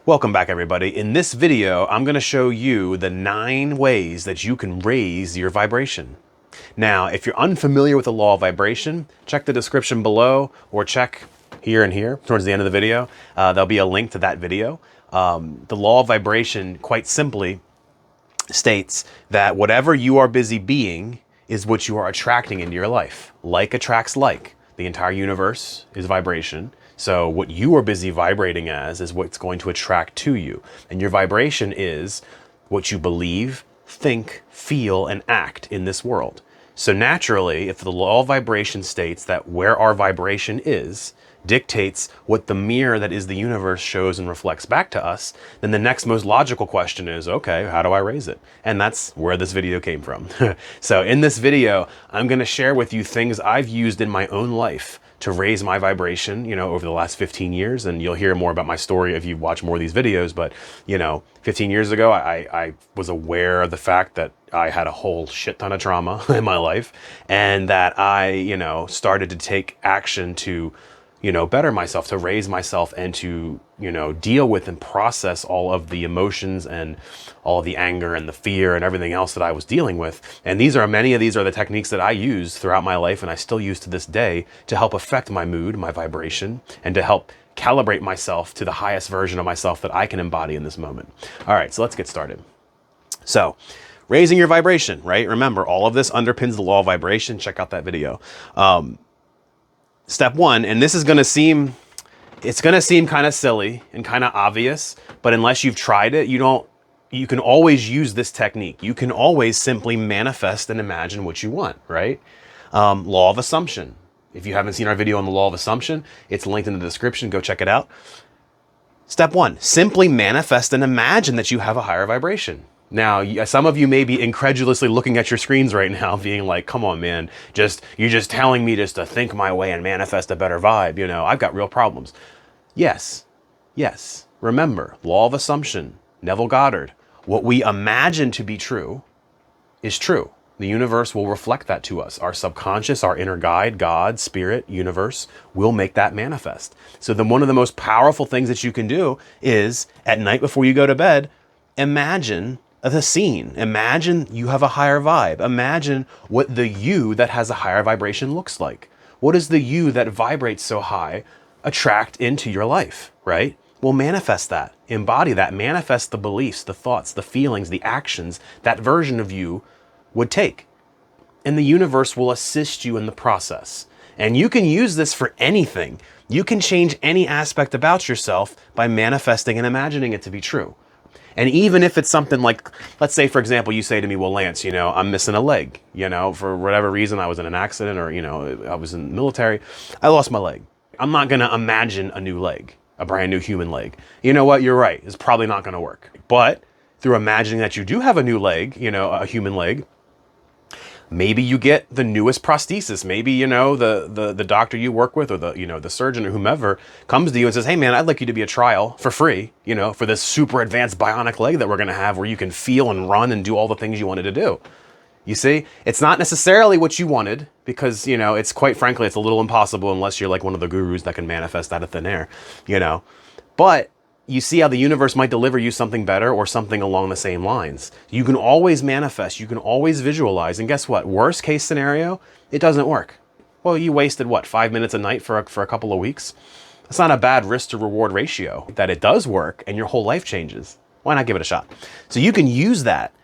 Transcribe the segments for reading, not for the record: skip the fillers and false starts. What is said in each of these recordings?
Welcome back, everybody. In this video, I'm going to show you the 9 ways that you can raise your vibration. Now, if you're unfamiliar with the law of vibration, check the description below or check here and here towards the end of the video. There'll be a link to that video. The law of vibration, quite simply, states that whatever you are busy being is what you are attracting into your life. Like attracts like. The entire universe is vibration. So what you are busy vibrating as is what's going to attract to you. And your vibration is what you believe, think, feel, and act in this world. So naturally, if the law of vibration states that where our vibration is dictates what the mirror that is the universe shows and reflects back to us, then the next most logical question is, okay, how do I raise it? And that's where this video came from. So in this video, I'm going to share with you things I've used in my own life to raise my vibration, over the last 15 years. And you'll hear more about my story if you watch more of these videos. But, 15 years ago, I was aware of the fact that I had a whole shit ton of trauma in my life, and that I, started to take action to, better myself, to raise myself, and to, deal with and process all of the emotions and all of the anger and the fear and everything else that I was dealing with. And many of these are the techniques that I use throughout my life, and I still use to this day to help affect my mood, my vibration, and to help calibrate myself to the highest version of myself that I can embody in this moment. All right, so let's get started. So, raising your vibration, right? Remember, all of this underpins the law of vibration. Check out that video. Step 1, and this is going to seem, kind of silly and kind of obvious, but unless you've tried it, you can always use this technique. You can always simply manifest and imagine what you want, right? Law of assumption. If you haven't seen our video on the law of assumption, it's linked in the description. Go check it out. Step 1, simply manifest and imagine that you have a higher vibration. Now, some of you may be incredulously looking at your screens right now being like, come on, man, you're just telling me just to think my way and manifest a better vibe. I've got real problems. Yes. Remember, law of assumption, Neville Goddard. What we imagine to be true is true. The universe will reflect that to us. Our subconscious, our inner guide, God, spirit, universe, will make that manifest. So then one of the most powerful things that you can do is, at night before you go to bed, imagine the scene. Imagine you have a higher vibe. Imagine what the you that has a higher vibration looks like. What does the you that vibrates so high attract into your life, right? Well, manifest that, embody that, manifest the beliefs, the thoughts, the feelings, the actions that version of you would take. And the universe will assist you in the process. And you can use this for anything. You can change any aspect about yourself by manifesting and imagining it to be true. And even if it's something like, let's say, for example, you say to me, well, Lance, I'm missing a leg, for whatever reason, I was in an accident, or, I was in the military, I lost my leg. I'm not going to imagine a new leg, a brand new human leg. You know what? You're right. It's probably not going to work. But through imagining that you do have a new leg, a human leg, maybe you get the newest prosthesis. Maybe, the doctor you work with, or the surgeon or whomever comes to you and says, hey man, I'd like you to be a trial for free, for this super advanced bionic leg that we're going to have, where you can feel and run and do all the things you wanted to do. You see, it's not necessarily what you wanted, because, it's quite frankly, it's a little impossible unless you're like one of the gurus that can manifest out of thin air, but you see how the universe might deliver you something better, or something along the same lines. You can always manifest, you can always visualize, and guess what? Worst case scenario, it doesn't work. Well, you wasted 5 minutes a night for a couple of weeks? That's not a bad risk to reward ratio. That it does work and your whole life changes. Why not give it a shot? So you can use that,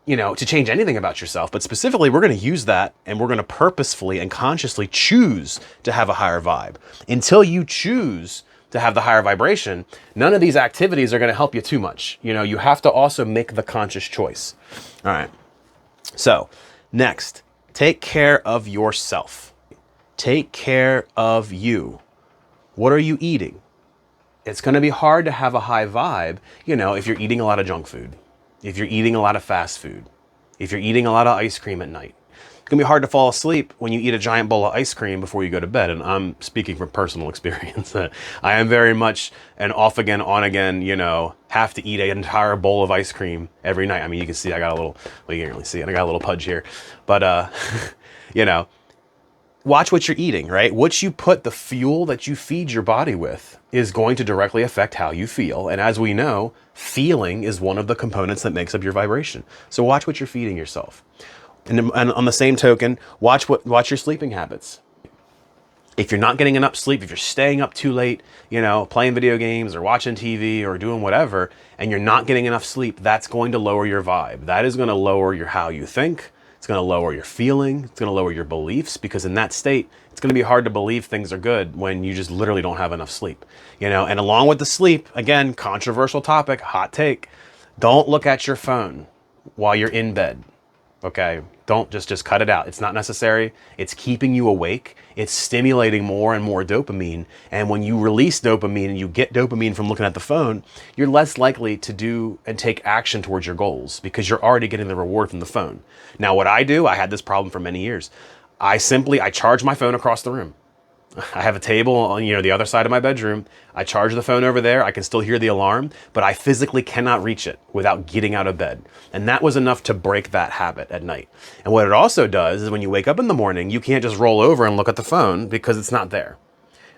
to change anything about yourself, but specifically we're going to use that, and we're going to purposefully and consciously choose to have a higher vibe. Until you choose to have the higher vibration, none of these activities are going to help you too much. You have to also make the conscious choice. All right. So next, take care of yourself. Take care of you. What are you eating? It's going to be hard to have a high vibe, if you're eating a lot of junk food, if you're eating a lot of fast food, if you're eating a lot of ice cream at night. It's going to be hard to fall asleep when you eat a giant bowl of ice cream before you go to bed. And I'm speaking from personal experience. I am very much an off again, on again, have to eat an entire bowl of ice cream every night. I mean, you can see I got a little, well, you can't really see it. I got a little pudge here. But, watch what you're eating, right? What you put, the fuel that you feed your body with is going to directly affect how you feel. And as we know, feeling is one of the components that makes up your vibration. So watch what you're feeding yourself. And on the same token, watch your sleeping habits. If you're not getting enough sleep, if you're staying up too late, playing video games or watching TV or doing whatever, and you're not getting enough sleep, that's going to lower your vibe. That is going to lower your how you think. It's going to lower your feeling. It's going to lower your beliefs, because in that state, it's going to be hard to believe things are good when you just literally don't have enough sleep. And along with the sleep, again, controversial topic, hot take, don't look at your phone while you're in bed. Okay, don't just cut it out. It's not necessary. It's keeping you awake. It's stimulating more and more dopamine. And when you release dopamine and you get dopamine from looking at the phone, you're less likely to do and take action towards your goals, because you're already getting the reward from the phone. Now, what I do, I had this problem for many years. I charge my phone across the room. I have a table on the other side of my bedroom. I charge the phone over there. I can still hear the alarm, but I physically cannot reach it without getting out of bed. And that was enough to break that habit at night. And what it also does is when you wake up in the morning, you can't just roll over and look at the phone because it's not there.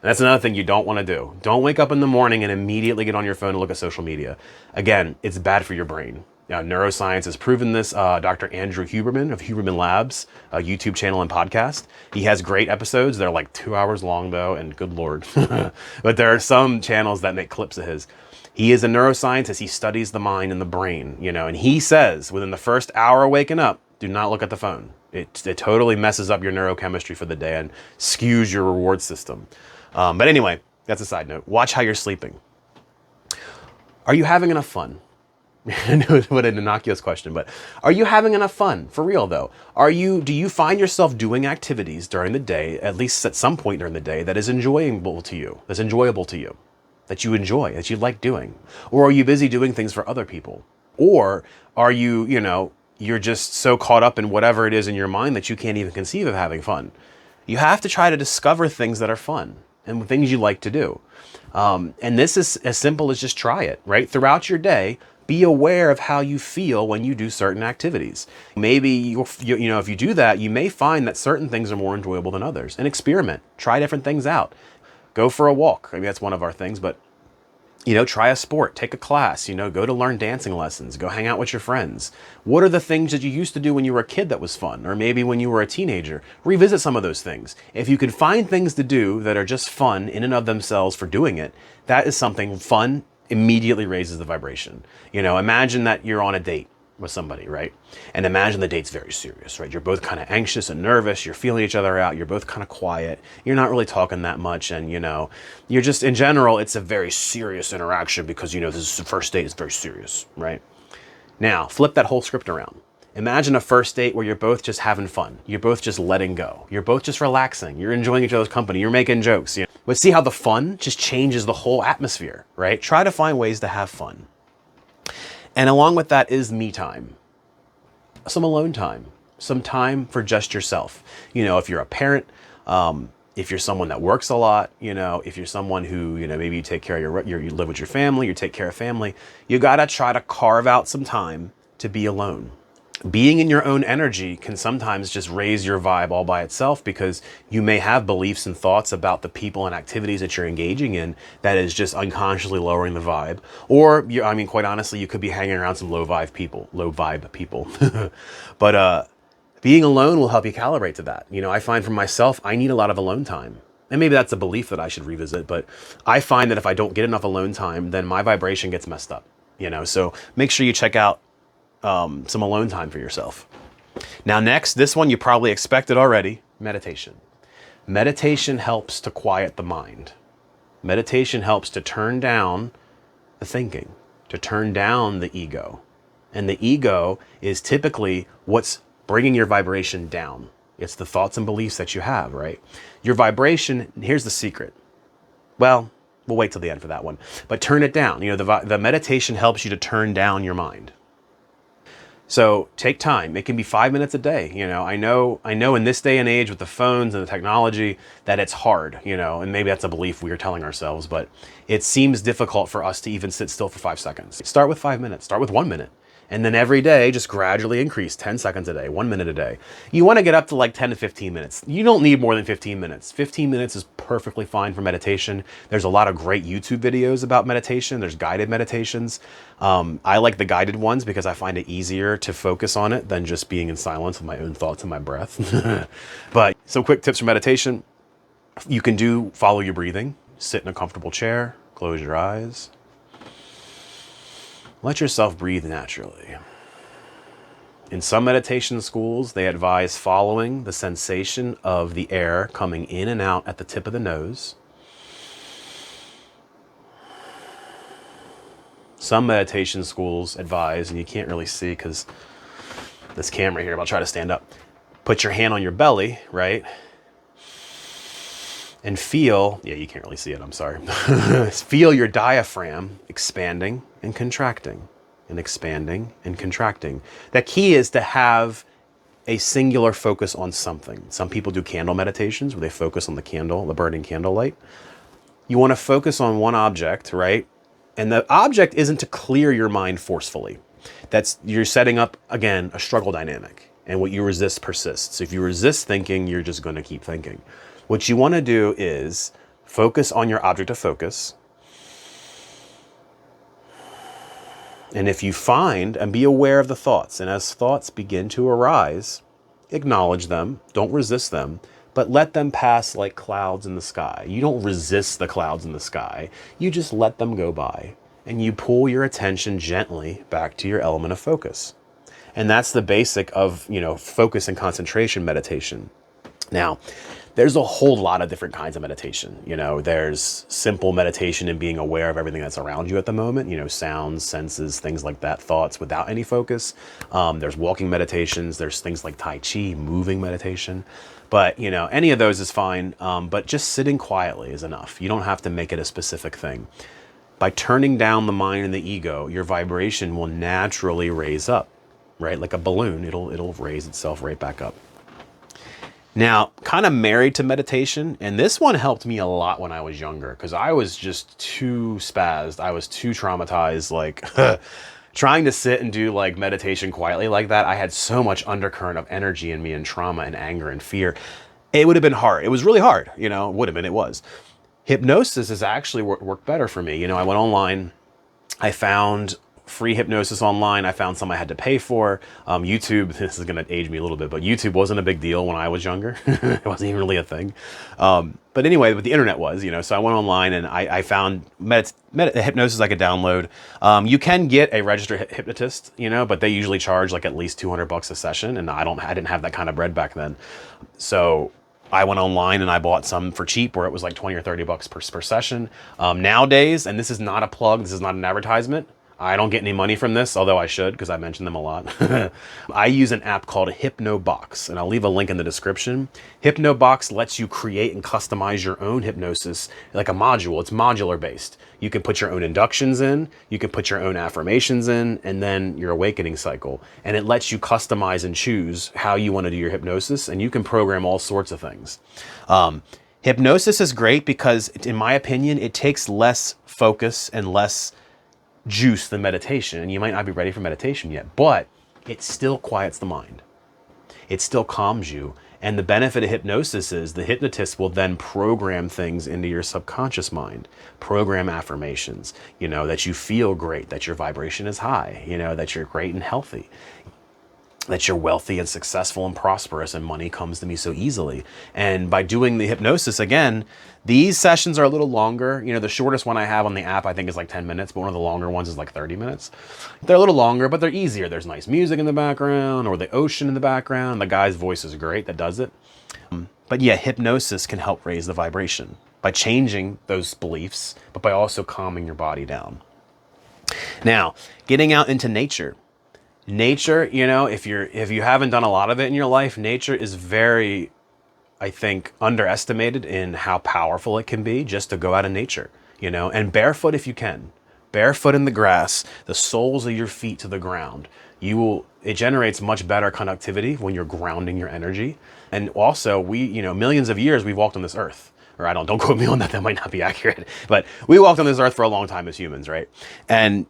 And that's another thing you don't want to do. Don't wake up in the morning and immediately get on your phone and look at social media. Again, it's bad for your brain. Now, neuroscience has proven this. Dr. Andrew Huberman of Huberman Labs, a YouTube channel and podcast. He has great episodes. They're like 2 hours long though, and good Lord. But there are some channels that make clips of his. He is a neuroscientist. He studies the mind and the brain, and he says within the first hour of waking up, do not look at the phone. It totally messes up your neurochemistry for the day and skews your reward system. But anyway, that's a side note. Watch how you're sleeping. Are you having enough fun? What an innocuous question, but are you having enough fun? For real though. Do you find yourself doing activities during the day, at least at some point during the day, that is enjoyable to you, that you enjoy, that you like doing? Or are you busy doing things for other people? Or are you, you're just so caught up in whatever it is in your mind that you can't even conceive of having fun? You have to try to discover things that are fun and things you like to do. And this is as simple as just try it, right? Throughout your day, be aware of how you feel when you do certain activities. Maybe, if you do that, you may find that certain things are more enjoyable than others. And experiment. Try different things out. Go for a walk. Maybe that's one of our things, but, try a sport. Take a class. Go to learn dancing lessons. Go hang out with your friends. What are the things that you used to do when you were a kid that was fun? Or maybe when you were a teenager? Revisit some of those things. If you can find things to do that are just fun in and of themselves for doing it, that is something fun. Immediately raises the vibration. Imagine that you're on a date with somebody, right? And imagine the date's very serious, right? You're both kind of anxious and nervous. You're feeling each other out. You're both kind of quiet. You're not really talking that much. And, you're just, in general, it's a very serious interaction because, this is the first date. It's very serious, right? Now, flip that whole script around. Imagine a first date where you're both just having fun. You're both just letting go. You're both just relaxing. You're enjoying each other's company. You're making jokes. But see how the fun just changes the whole atmosphere, right? Try to find ways to have fun. And along with that is me time. Some alone time. Some time for just yourself. If you're a parent, if you're someone that works a lot, if you're someone who, maybe you take care of you live with your family, you take care of family, you gotta try to carve out some time to be alone. Being in your own energy can sometimes just raise your vibe all by itself, because you may have beliefs and thoughts about the people and activities that you're engaging in that is just unconsciously lowering the vibe. Or, quite honestly, you could be hanging around some low vibe people. But being alone will help you calibrate to that. I find for myself, I need a lot of alone time. And maybe that's a belief that I should revisit, but I find that if I don't get enough alone time, then my vibration gets messed up. So make sure you check out some alone time for yourself. Now next, this one you probably expected already, meditation. Meditation helps to quiet the mind. Meditation helps to turn down the thinking, to turn down the ego. And the ego is typically what's bringing your vibration down. It's the thoughts and beliefs that you have, right? Your vibration, here's the secret. Well, we'll wait till the end for that one. But turn it down. The meditation helps you to turn down your mind. So take time. It can be 5 minutes a day. I know in this day and age with the phones and the technology that it's hard, and maybe that's a belief we are telling ourselves, but it seems difficult for us to even sit still for 5 seconds. Start with 5 minutes, start with 1 minute. And then every day, just gradually increase 10 seconds a day, 1 minute a day. You want to get up to like 10 to 15 minutes. You don't need more than 15 minutes. 15 minutes is perfectly fine for meditation. There's a lot of great YouTube videos about meditation. There's guided meditations. I like the guided ones because I find it easier to focus on it than just being in silence with my own thoughts and my breath. But some quick tips for meditation. You can follow your breathing. Sit in a comfortable chair. Close your eyes. Let yourself breathe naturally. In some meditation schools, they advise following the sensation of the air coming in and out at the tip of the nose. Some meditation schools advise, and you can't really see because this camera here, but I'll try to stand up. Put your hand on your belly, right? And feel, yeah, you can't really see it, I'm sorry. Feel your diaphragm expanding and contracting and expanding and contracting. The key is to have a singular focus on something. Some people do candle meditations where they focus on the candle, the burning candle light. You want to focus on one object, right? And the object isn't to clear your mind forcefully. You're setting up, again, a struggle dynamic. And what you resist persists. So if you resist thinking, you're just going to keep thinking. What you want to do is focus on your object of focus. And if you find and be aware of the thoughts, and as thoughts begin to arise, acknowledge them, don't resist them, but let them pass like clouds in the sky. You don't resist the clouds in the sky. You just let them go by. And you pull your attention gently back to your element of focus. And that's the basic of, focus and concentration meditation. Now, there's a whole lot of different kinds of meditation. There's simple meditation and being aware of everything that's around you at the moment, sounds, senses, things like that, thoughts without any focus. There's walking meditations. There's things like Tai Chi, moving meditation. But, any of those is fine. But just sitting quietly is enough. You don't have to make it a specific thing. By turning down the mind and the ego, your vibration will naturally raise up, right? Like a balloon, it'll raise itself right back up. Now, kind of married to meditation, and this one helped me a lot when I was younger because I was just too spazzed. I was too traumatized, like trying to sit and do like meditation quietly like that. I had so much undercurrent of energy in me and trauma and anger and fear. It would have been it was really hard, it would have been, it was. Hypnosis has actually worked better for me. I went online, I found free hypnosis online. I found some I had to pay for. YouTube, this is going to age me a little bit, but YouTube wasn't a big deal when I was younger. It wasn't even really a thing. But anyway, but the internet was, so I went online and I found hypnosis I could download. You can get a registered hypnotist, but they usually charge like at least $200 a session. And I didn't have that kind of bread back then. So I went online and I bought some for cheap where it was like 20 or $30 per session. Nowadays, and this is not a plug, this is not an advertisement, I don't get any money from this, although I should because I mention them a lot. I use an app called Hypnobox, and I'll leave a link in the description. Hypnobox lets you create and customize your own hypnosis like a module. It's modular based. You can put your own inductions in, you can put your own affirmations in, and then your awakening cycle. And it lets you customize and choose how you want to do your hypnosis, and you can program all sorts of things. Hypnosis is great because, in my opinion, it takes less focus and less juice than meditation. And you might not be ready for meditation yet, but it still quiets the mind. It still calms you. And the benefit of hypnosis is the hypnotist will then program things into your subconscious mind, program affirmations, that you feel great, that your vibration is high, that you're great and healthy, that you're wealthy and successful and prosperous and money comes to me so easily. And by doing the hypnosis, again, these sessions are a little longer. The shortest one I have on the app, I think, is like 10 minutes, but one of the longer ones is like 30 minutes. They're a little longer, but they're easier. There's nice music in the background or the ocean in the background. The guy's voice is great that does it. But yeah, hypnosis can help raise the vibration by changing those beliefs, but by also calming your body down. Now, getting out into nature. Nature, if you haven't done a lot of it in your life, nature is very, I think, underestimated in how powerful it can be just to go out in nature, and barefoot if you can. Barefoot in the grass, the soles of your feet to the ground. It generates much better conductivity when you're grounding your energy. And also millions of years we've walked on this earth. Or don't quote me on that, that might not be accurate. But we walked on this earth for a long time as humans, right? And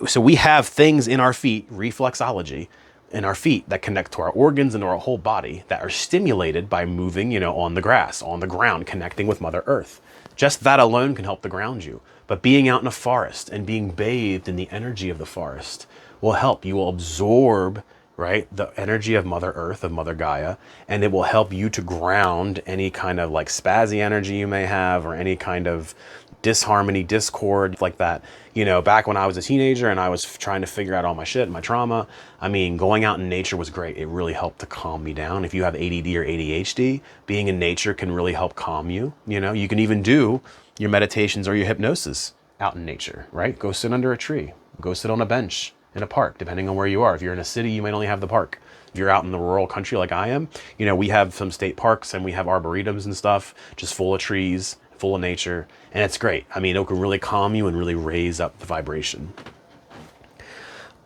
So we have things in our feet, reflexology, in our feet that connect to our organs and to our whole body that are stimulated by moving, on the grass, on the ground, connecting with Mother Earth. Just that alone can help to ground you. But being out in a forest and being bathed in the energy of the forest will help. You will absorb, right, the energy of Mother Earth, of Mother Gaia, and it will help you to ground any kind of like spazzy energy you may have or any kind of disharmony, discord, like that. Back when I was a teenager and I was trying to figure out all my shit, my trauma, going out in nature was great. It really helped to calm me down. If you have ADD or ADHD, being in nature can really help calm you. You can even do your meditations or your hypnosis out in nature, right? Go sit under a tree, go sit on a bench in a park, depending on where you are. If you're in a city, you might only have the park. If you're out in the rural country like I am, we have some state parks and we have arboretums and stuff, just full of trees, full of nature, and it's great. It can really calm you and really raise up the vibration.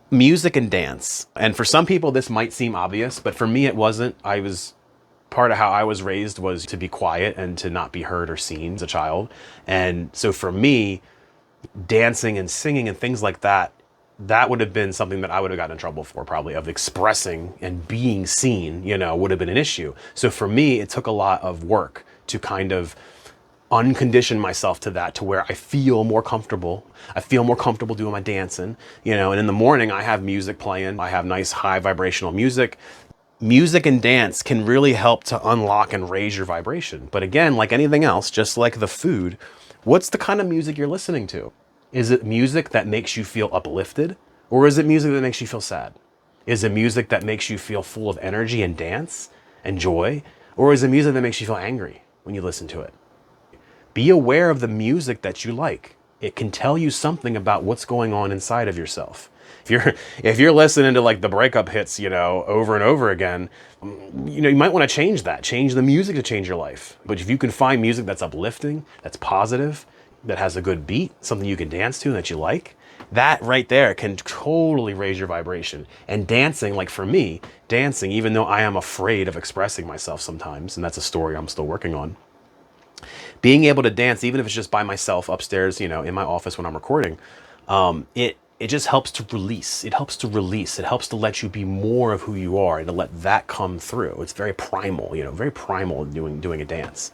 Music and dance. And for some people, this might seem obvious, but for me, it wasn't. Part of how I was raised was to be quiet and to not be heard or seen as a child. And so for me, dancing and singing and things like that would have been something that I would have gotten in trouble for, probably, of expressing and being seen, would have been an issue. So for me, it took a lot of work to kind of uncondition myself to that, to where I feel more comfortable. I feel more comfortable doing my dancing, and in the morning I have music playing. I have nice high vibrational music. Music and dance can really help to unlock and raise your vibration. But again, like anything else, just like the food, what's the kind of music you're listening to? Is it music that makes you feel uplifted? Or is it music that makes you feel sad? Is it music that makes you feel full of energy and dance and joy? Or is it music that makes you feel angry when you listen to it? Be aware of the music that you like. It can tell you something about what's going on inside of yourself. If you're listening to like the breakup hits, over and over again, you might want to change that. Change the music to change your life. But if you can find music that's uplifting, that's positive, that has a good beat, something you can dance to and that you like, that right there can totally raise your vibration. And dancing, like for me, even though I am afraid of expressing myself sometimes, and that's a story I'm still working on, being able to dance, even if it's just by myself upstairs, in my office when I'm recording, it just helps to release. It helps to release. It helps to let you be more of who you are and to let that come through. It's very primal, very primal doing a dance.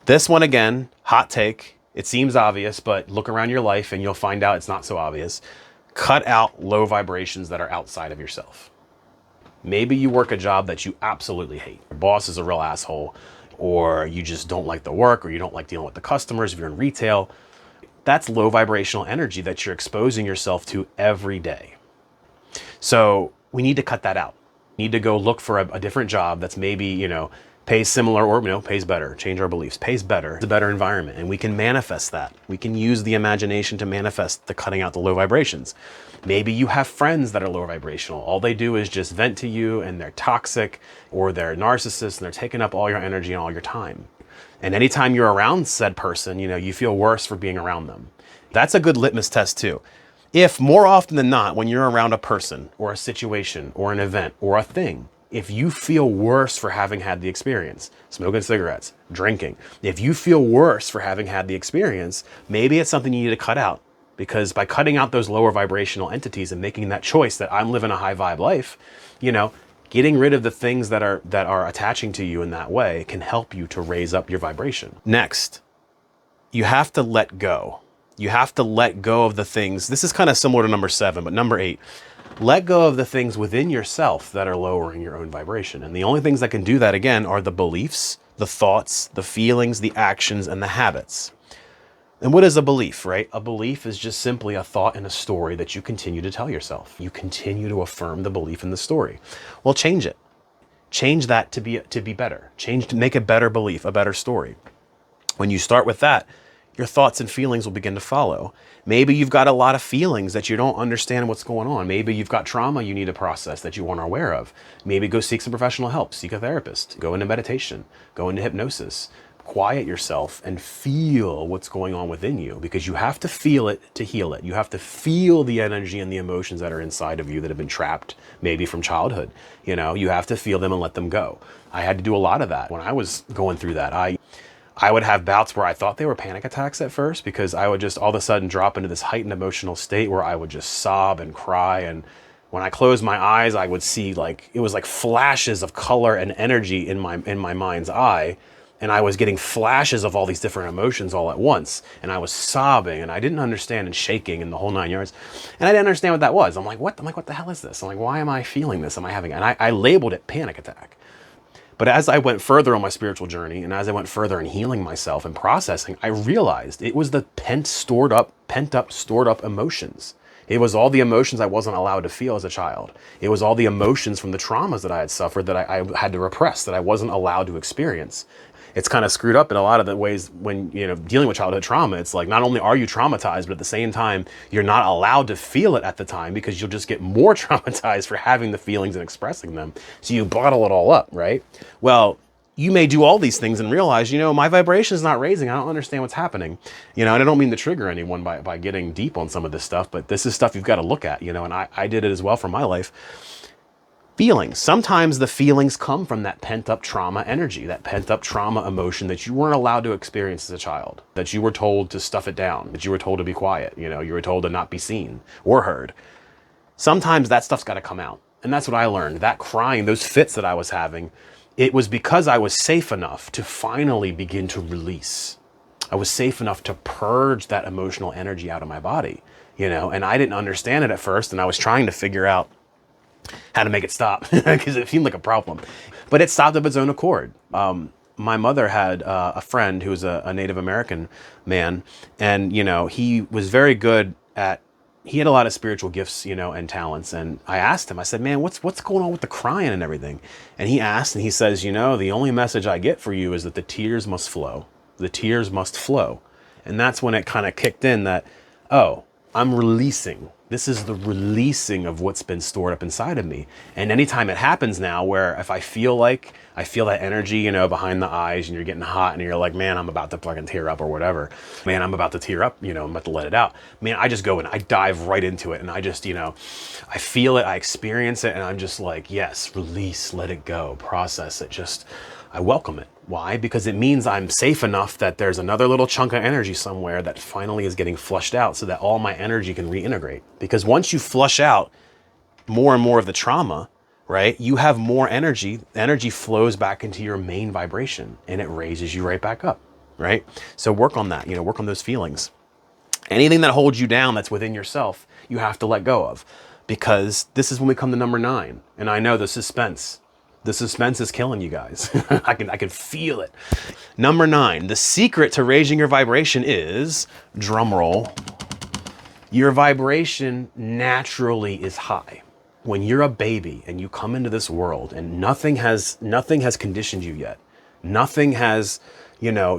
This one, again, hot take. It seems obvious, but look around your life and you'll find out it's not so obvious. Cut out low vibrations that are outside of yourself. Maybe you work a job that you absolutely hate. Your boss is a real asshole, or you just don't like the work, or you don't like dealing with the customers if you're in retail. That's low vibrational energy that you're exposing yourself to every day. So we need to cut that out. We need to go look for a different job that's maybe, pays similar or, pays better. Change our beliefs. Pays better. It's a better environment. And we can manifest that. We can use the imagination to manifest the cutting out the low vibrations. Maybe you have friends that are low vibrational. All they do is just vent to you and they're toxic, or they're narcissists and they're taking up all your energy and all your time. And anytime you're around said person, you feel worse for being around them. That's a good litmus test too. If more often than not, when you're around a person or a situation or an event or a thing, if you feel worse for having had the experience, smoking cigarettes, drinking, if you feel worse for having had the experience, maybe it's something you need to cut out. Because by cutting out those lower vibrational entities and making that choice that I'm living a high vibe life, getting rid of the things that are attaching to you in that way can help you to raise up your vibration. Next, you have to let go. You have to let go of the things. This is kind of similar to number 7, but number 8, let go of the things within yourself that are lowering your own vibration. And the only things that can do that, again, are the beliefs, the thoughts, the feelings, the actions, and the habits. And what is a belief, right? A belief is just simply a thought and a story that you continue to tell yourself. You continue to affirm the belief in the story. Well, change it. Change that to be better. To make a better belief, a better story. When you start with that, your thoughts and feelings will begin to follow. Maybe you've got a lot of feelings that you don't understand what's going on. Maybe you've got trauma you need to process that you aren't aware of. Maybe go seek some professional help, seek a therapist, go into meditation, go into hypnosis. Quiet yourself and feel what's going on within you, because you have to feel it to heal it. You have to feel the energy and the emotions that are inside of you that have been trapped, maybe from childhood. You have to feel them and let them go. I had to do a lot of that when I was going through that. I would have bouts where I thought they were panic attacks at first, because I would just all of a sudden drop into this heightened emotional state where I would just sob and cry. And when I closed my eyes, I would see, like, it was like flashes of color and energy in my mind's eye. And I was getting flashes of all these different emotions all at once. And I was sobbing, and I didn't understand, and shaking, and the whole 9 yards. And I didn't understand what that was. I'm like, what the hell is this? I'm like, why am I feeling this? Am I having, and I labeled it panic attack. But as I went further on my spiritual journey, and as I went further in healing myself and processing, I realized it was the pent up, stored up emotions. It was all the emotions I wasn't allowed to feel as a child. It was all the emotions from the traumas that I had suffered that I had to repress, that I wasn't allowed to experience. It's kind of screwed up in a lot of the ways when, dealing with childhood trauma. It's like, not only are you traumatized, but at the same time, you're not allowed to feel it at the time, because you'll just get more traumatized for having the feelings and expressing them. So you bottle it all up, right? Well, you may do all these things and realize, my vibration is not raising. I don't understand what's happening. And I don't mean to trigger anyone by getting deep on some of this stuff, but this is stuff you've got to look at, and I did it as well for my life. Feelings. Sometimes the feelings come from that pent up trauma energy, that pent up trauma emotion that you weren't allowed to experience as a child, that you were told to stuff it down, that you were told to be quiet, you were told to not be seen or heard. Sometimes that stuff's got to come out. And that's what I learned. That crying, those fits that I was having, it was because I was safe enough to finally begin to release. I was safe enough to purge that emotional energy out of my body, and I didn't understand it at first. And I was trying to figure out how to make it stop, because it seemed like a problem. But it stopped of its own accord. My mother had a friend who was a Native American man, and he was very good at, he had a lot of spiritual gifts, and talents. And I asked him, I said, man, what's going on with the crying and everything? And he asked, and he says, the only message I get for you is that the tears must flow. The tears must flow. And that's when it kind of kicked in that, oh, I'm releasing. This is the releasing of what's been stored up inside of me. And anytime it happens now, where if I feel that energy, behind the eyes, and you're getting hot, and you're like, man, I'm about to fucking tear up or whatever. Man, I'm about to tear up, I'm about to let it out. Man, I just go and I dive right into it. And I just, I feel it, I experience it. And I'm just like, yes, release, let it go, process it. I welcome it. Why? Because it means I'm safe enough that there's another little chunk of energy somewhere that finally is getting flushed out, so that all my energy can reintegrate. Because once you flush out more and more of the trauma, right, you have more energy. Energy flows back into your main vibration, and it raises you right back up, right? So work on that, work on those feelings. Anything that holds you down that's within yourself, you have to let go of, because this is when we come to number 9. And I know the suspense. The suspense is killing you guys. I can feel it. Number 9, the secret to raising your vibration is, drum roll, your vibration naturally is high. When you're a baby and you come into this world and nothing has conditioned you yet. Nothing has,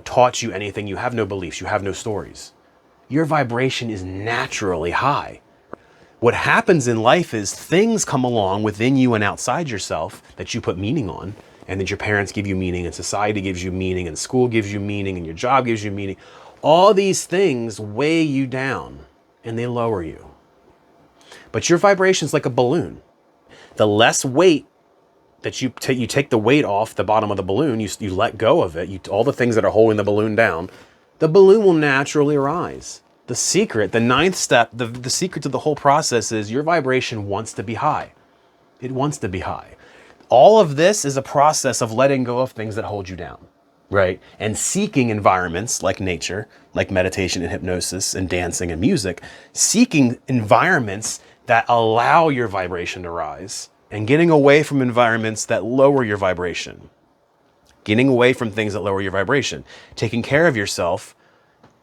taught you anything. You have no beliefs. You have no stories. Your vibration is naturally high. What happens in life is things come along within you and outside yourself that you put meaning on, and that your parents give you meaning, and society gives you meaning, and school gives you meaning, and your job gives you meaning. All these things weigh you down and they lower you. But your vibration is like a balloon. The less weight that you take the weight off the bottom of the balloon, you let go of it, all the things that are holding the balloon down, the balloon will naturally rise. The secret, the 9th step, the secret to the whole process is your vibration wants to be high. It wants to be high. All of this is a process of letting go of things that hold you down, right? And seeking environments like nature, like meditation and hypnosis and dancing and music, seeking environments that allow your vibration to rise, and getting away from environments that lower your vibration. Getting away from things that lower your vibration. Taking care of yourself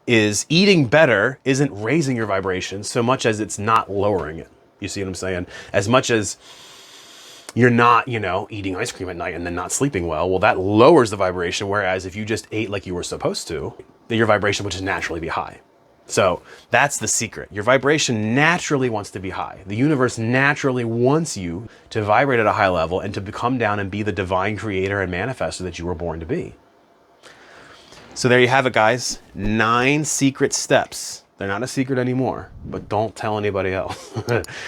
is eating better isn't raising your vibration so much as it's not lowering it. You see what I'm saying? As much as you're not, eating ice cream at night and then not sleeping well, that lowers the vibration. Whereas if you just ate like you were supposed to, then your vibration would just naturally be high. So that's the secret. Your vibration naturally wants to be high. The universe naturally wants you to vibrate at a high level and to come down and be the divine creator and manifester that you were born to be. So there you have it, guys. 9 secret steps They're not a secret anymore, but don't tell anybody else.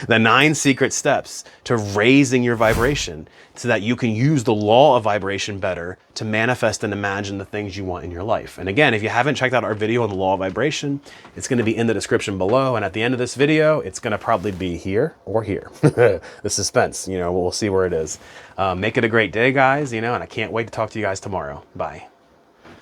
The 9 secret steps to raising your vibration so that you can use the law of vibration better to manifest and imagine the things you want in your life. And again, if you haven't checked out our video on the law of vibration, it's going to be in the description below. And at the end of this video, it's going to probably be here or here. The suspense, you know, we'll see where it is. Make it a great day, guys, you know, and I can't wait to talk to you guys tomorrow. Bye.